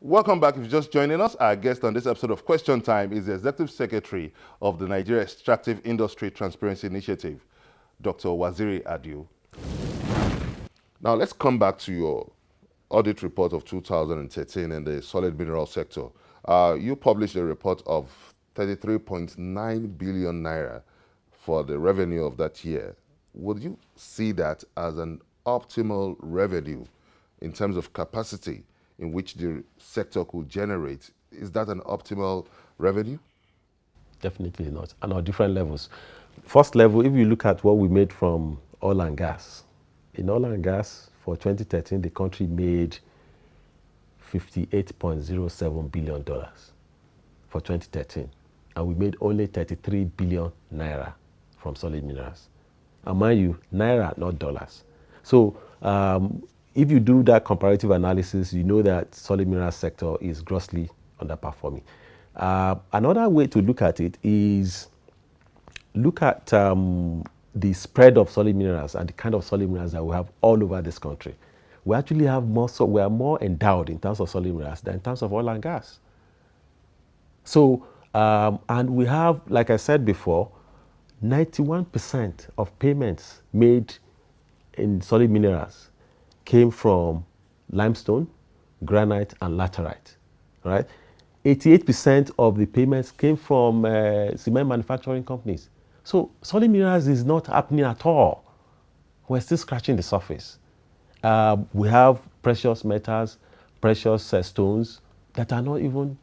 Welcome back. If you're just joining us, our guest on this episode of Question Time is the Executive Secretary of the Nigeria Extractive Industry Transparency Initiative, Dr. Waziri Adio. Now, let's come back to your audit report of 2013 in the solid mineral sector. You published a report of 33.9 billion naira for the revenue of that year. Would you see that as an optimal revenue in terms of capacity in which the sector could generate? Is that an optimal revenue? Definitely not, and on different levels. First level, if you look at what we made from oil and gas, in oil and gas for 2013, the country made $58.07 billion for 2013, and we made only 33 billion naira from solid minerals. And mind you, naira, not dollars. So if you do that comparative analysis, you know that solid mineral sector is grossly underperforming. Another way to look at it is look at the spread of solid minerals and the kind of solid minerals that we have all over this country. We actually have more, so we are more endowed in terms of solid minerals than in terms of oil and gas. So, and we have, like I said before, 91% of payments made in solid minerals came from limestone, granite, and laterite, right? 88% of the payments came from cement manufacturing companies. So solid minerals is not happening at all. We're still scratching the surface. We have precious metals, precious stones that are not even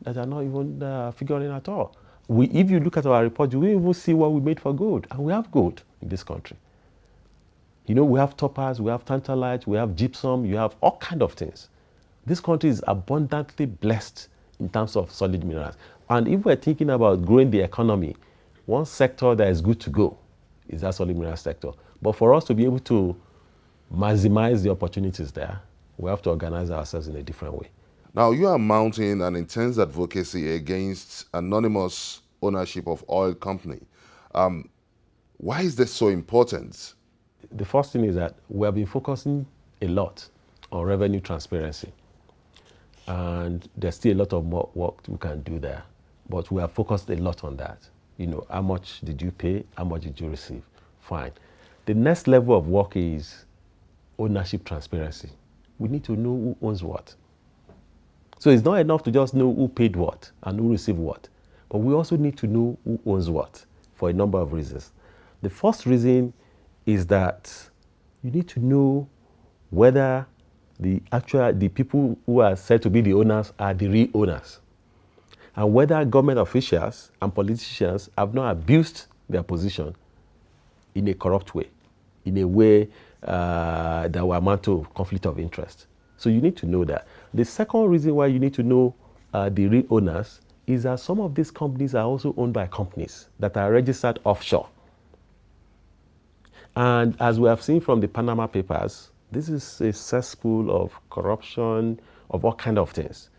figuring at all. If you look at our report, you will even see what we made for gold, and we have gold in this country. You know, we have topaz, we have tantalite, we have gypsum, you have all kinds of things. This country is abundantly blessed in terms of solid minerals. And if we're thinking about growing the economy, one sector that is good to go is that solid mineral sector. But for us to be able to maximize the opportunities there, we have to organize ourselves in a different way. Now, you are mounting an intense advocacy against anonymous ownership of oil company. Why is this so important? The first thing is that we have been focusing a lot on revenue transparency. And there's still a lot of more work we can do there. But we have focused a lot on that. You know, how much did you pay? How much did you receive? Fine. The next level of work is ownership transparency. We need to know who owns what. So it's not enough to just know who paid what and who received what. But we also need to know who owns what for a number of reasons. The first reason is that you need to know whether the people who are said to be the owners are the real owners, and whether government officials and politicians have not abused their position in a corrupt way, in a way that will amount to conflict of interest. So you need to know that. The second reason why you need to know the real owners is that some of these companies are also owned by companies that are registered offshore. And as we have seen from the Panama Papers, this is a cesspool of corruption, of all kinds of things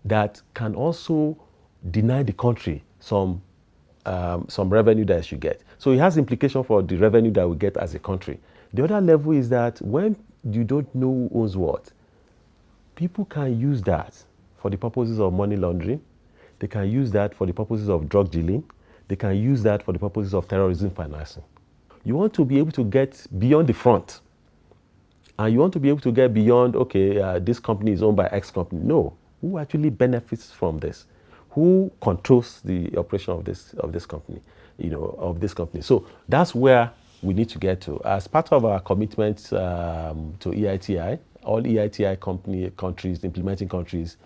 that can also deny the country some revenue that it should get. So it has implication for the revenue that we get as a country. The other level is that when you don't know who owns what, people can use that for the purposes of money laundering. They can use that for the purposes of drug dealing. They can use that for the purposes of terrorism financing. You want to be able to get beyond the front. And you want to be able to get beyond, okay, this company is owned by X company. No. Who actually benefits from this? Who controls the operation of this company, of this company? So that's where we need to get to. As part of our commitment to EITI, all EITI countries, implementing countries,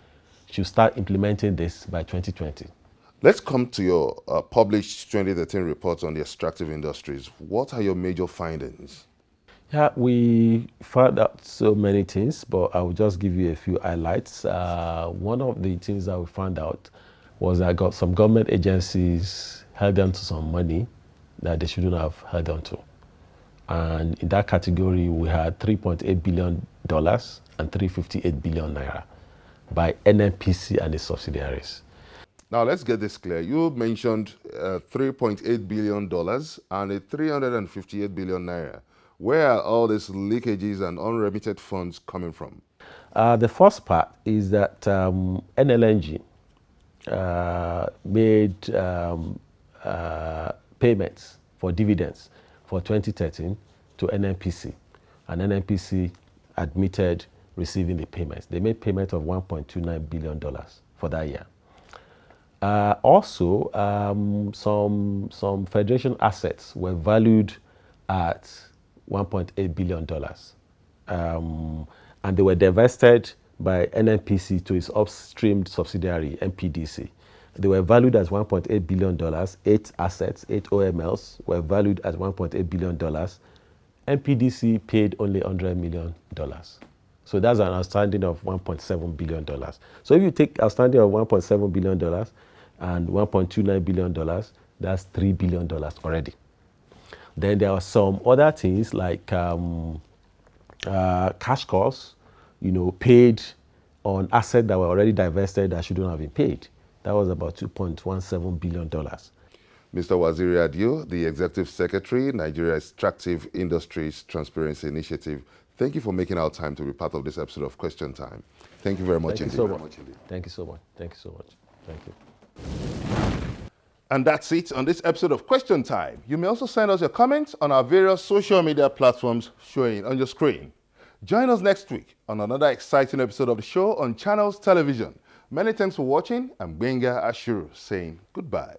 should start implementing this by 2020. Let's come to your published 2013 report on the extractive industries. What are your major findings? Yeah, we found out so many things, but I will just give you a few highlights. One of the things that we found out was that some government agencies held on to some money that they shouldn't have held on to. And in that category, we had $3.8 billion and 358 billion naira by NNPC and its subsidiaries. Now, let's get this clear. You mentioned $3.8 billion and a 358 billion naira. Where are all these leakages and unremitted funds coming from? The first part is that NLNG made payments for dividends for 2013 to NNPC, and NNPC admitted receiving the payments. They made payment of $1.29 billion for that year. Also, some federation assets were valued at $1.8 billion. And they were divested by NNPC to its upstream subsidiary, MPDC. They were valued as $1.8 billion. 8 assets, 8 OMLs were valued at $1.8 billion. MPDC paid only $100 million. So that's an outstanding of $1.7 billion. So if you take outstanding of $1.7 billion and $1.29 billion, that's $3 billion already. Then there are some other things like cash costs, paid on assets that were already divested that shouldn't have been paid. That was about $2.17 billion. Mr. Waziri Adio, the Executive Secretary, Nigeria Extractive Industries Transparency Initiative, thank you for making our time to be part of this episode of Question Time. Thank you very much indeed. Thank you so much. Thank you so much. Thank you. And that's it on this episode of Question Time. You may also send us your comments on our various social media platforms showing on your screen. Join us next week on another exciting episode of the show on Channels Television. Many thanks for watching. I'm Benga Ashuru saying goodbye.